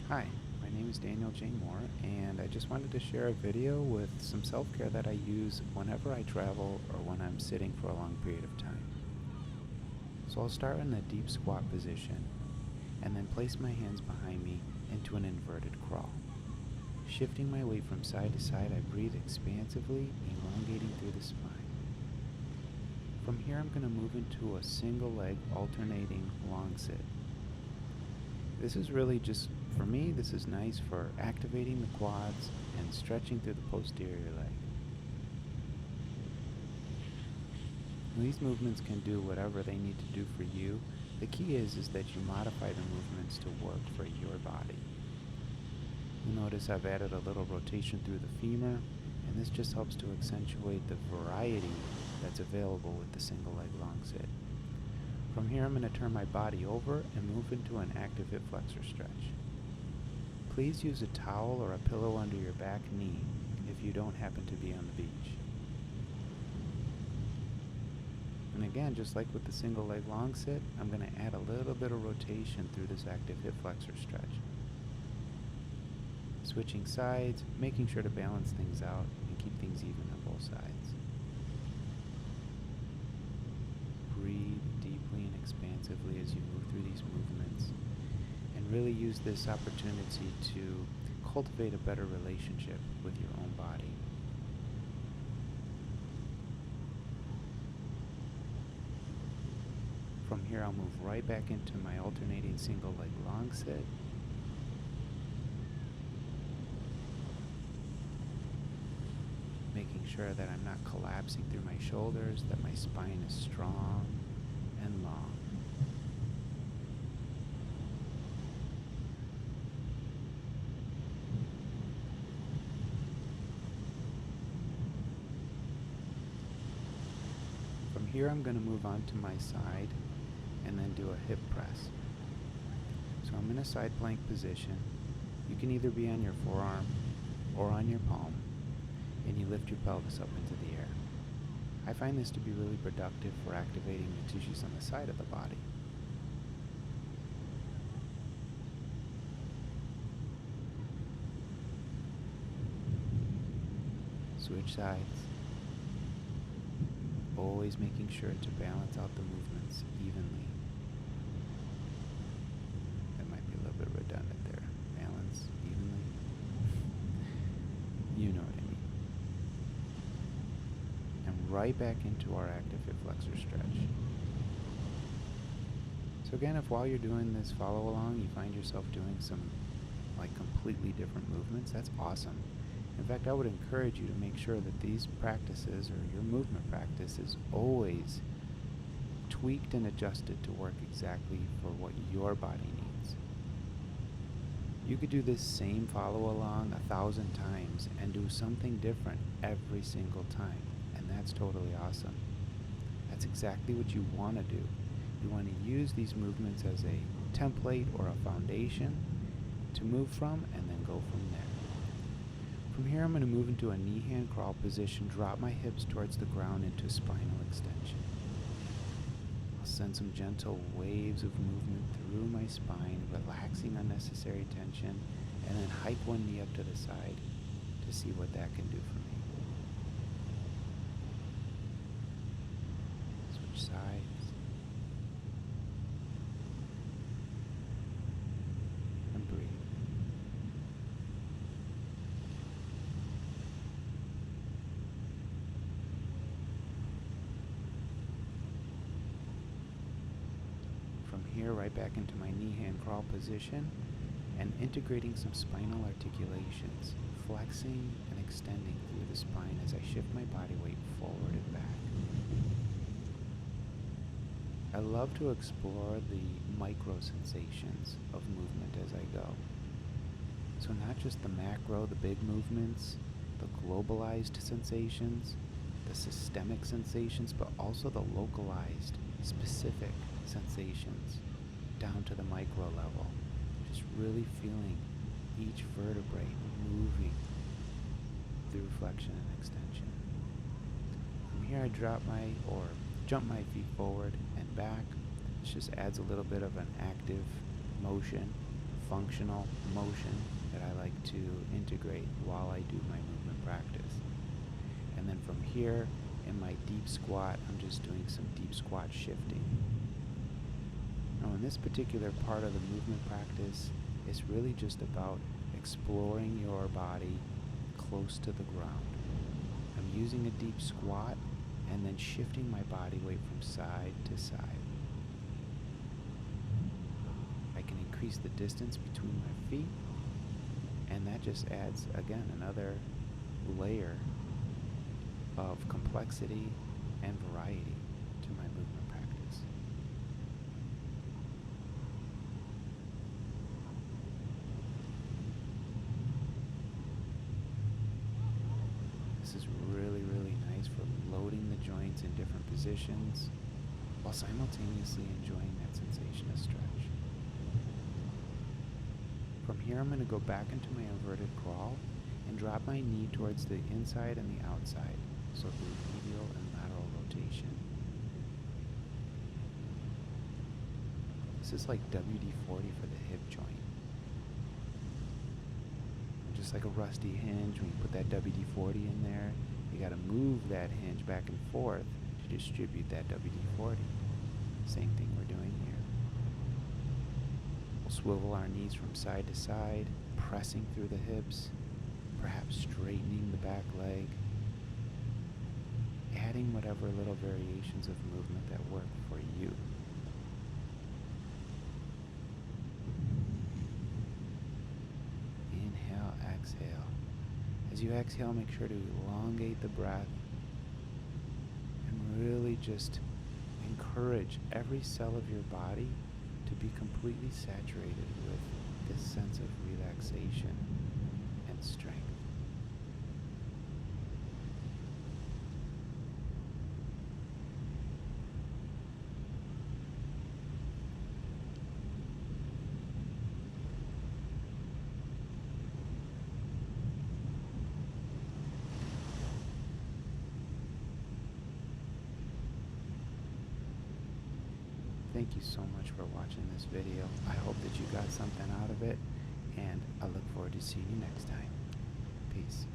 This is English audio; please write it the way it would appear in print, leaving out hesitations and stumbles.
Hi, my name is Daniel J. Moore, and I just wanted to share a video with some self-care that I use whenever I travel or when I'm sitting for a long period of time. So I'll start in a deep squat position, and then place my hands behind me into an inverted crawl. Shifting my weight from side to side, I breathe expansively, elongating through the spine. From here, I'm going to move into a single leg alternating long sit. This is really just, for me, this is nice for activating the quads and stretching through the posterior leg. These movements can do whatever they need to do for you. The key is that you modify the movements to work for your body. You'll notice I've added a little rotation through the femur, and this just helps to accentuate the variety that's available with the single leg long sit. From here, I'm going to turn my body over and move into an active hip flexor stretch. Please use a towel or a pillow under your back knee if you don't happen to be on the beach. And again, just like with the single leg long sit, I'm going to add a little bit of rotation through this active hip flexor stretch. Switching sides, making sure to balance things out and keep things even on both sides. Breathe deeply and expansively as you move through these movements, and really use this opportunity to cultivate a better relationship with your own body. From here, I'll move right back into my alternating single leg long sit. Making sure that I'm not collapsing through my shoulders, that my spine is strong and long. From here, I'm going to move on to my side and then do a hip press. So I'm in a side plank position. You can either be on your forearm or on your palm, and you lift your pelvis up into the air. I find this to be really productive for activating the tissues on the side of the body. Switch sides. Always making sure to balance out the movements evenly. That might be a little bit redundant there. Balance evenly. You know what I mean. And right back into our active hip flexor stretch. So again, if while you're doing this follow along, you find yourself doing some completely different movements, that's awesome. In fact, I would encourage you to make sure that these practices or your movement practice is always tweaked and adjusted to work exactly for what your body needs. You could do this same follow along 1,000 times and do something different every single time, and that's totally awesome. That's exactly what you want to do. You want to use these movements as a template or a foundation to move from and then go from there. From here, I'm going to move into a knee-hand crawl position, drop my hips towards the ground into spinal extension. I'll send some gentle waves of movement through my spine, relaxing unnecessary tension, and then hike one knee up to the side to see what that can do for me. Switch sides. And breathe. Here, right back into my knee-hand crawl position and integrating some spinal articulations, flexing and extending through the spine as I shift my body weight forward and back. I love to explore the micro sensations of movement as I go. So not just the macro, the big movements, the globalized sensations, the systemic sensations, but also the localized, specific sensations down to the micro level. Just really feeling each vertebrae moving through flexion and extension. From here, I jump my feet forward and back. This just adds a little bit of an active motion, functional motion that I like to integrate while I do my movement practice. And then from here, in my deep squat, I'm just doing some deep squat shifting. Now in this particular part of the movement practice, it's really just about exploring your body close to the ground. I'm using a deep squat and then shifting my body weight from side to side. I can increase the distance between my feet, and that just adds, again, another layer of complexity and variety to my movement practice. This is really, really nice for loading the joints in different positions while simultaneously enjoying that sensation of stretch. From here, I'm going to go back into my inverted crawl and drop my knee towards the inside and the outside, so through medial and lateral rotation. This is like WD-40 for the hip joint. And just like a rusty hinge, when you put that WD-40 in there, you got to move that hinge back and forth to distribute that WD-40. Same thing we're doing here. We'll swivel our knees from side to side, pressing through the hips, perhaps straightening the back leg, adding whatever little variations of movement that work for you. Inhale, exhale. As you exhale, make sure to elongate the breath and really just encourage every cell of your body to be completely saturated with this sense of relaxation and strength. Thank you so much for watching this video. I hope that you got something out of it, and I look forward to seeing you next time. Peace.